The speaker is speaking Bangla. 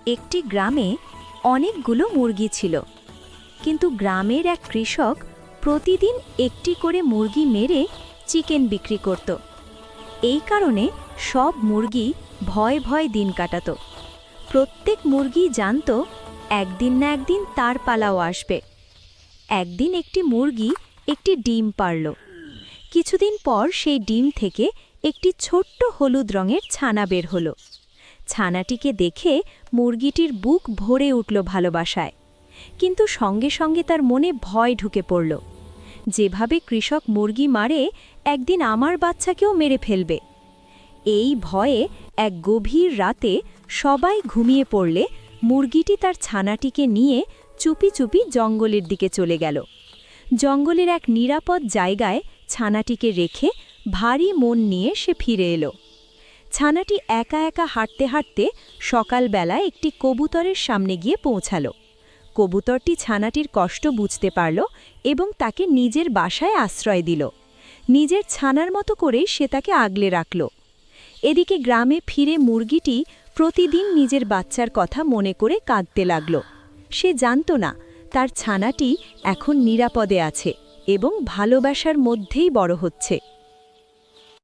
একটি গ্রামে অনেকগুলো মুরগি ছিল, কিন্তু গ্রামের এক কৃষক প্রতিদিন একটি করে মুরগি মেরে চিকেন বিক্রি করত। এই কারণে সব মুরগি ভয়ে ভয়ে দিন কাটাত। প্রত্যেক মুরগি জানত একদিন না একদিন তার পালাও আসবে। একদিন একটি মুরগি একটি ডিম পারল। কিছুদিন পর সেই ডিম থেকে একটি ছোট্ট হলুদ রঙের ছানা বের হলো। ছানাটিকে দেখে মুরগিটির বুক ভরে উঠল ভালোবাসায়, কিন্তু সঙ্গে সঙ্গে তার মনে ভয় ঢুকে পড়ল। যেভাবে কৃষক মুরগি মারে, একদিন আমার বাচ্চাকেও মেরে ফেলবে। এই ভয়ে এক গভীর রাতে সবাই ঘুমিয়ে পড়লে মুরগিটি তার ছানাটিকে নিয়ে চুপি চুপি জঙ্গলের দিকে চলে গেল। জঙ্গলের এক নিরাপদ জায়গায় ছানাটিকে রেখে ভারী মন নিয়ে সে ফিরে এলো। ছানাটি একা একা হাঁটতে হাঁটতে সকালবেলা একটি কবুতরের সামনে গিয়ে পৌঁছালো। কবুতরটি ছানাটির কষ্ট বুঝতে পারল এবং তাকে নিজের বাসায় আশ্রয় দিল। নিজের ছানার মতো করেই সে তাকে আগলে রাখল। এদিকে গ্রামে ফিরে মুরগিটি প্রতিদিন নিজের বাচ্চার কথা মনে করে কাঁদতে লাগল। সে জানত না তার ছানাটি এখন নিরাপদে আছে এবং ভালোবাসার মধ্যেই বড় হচ্ছে।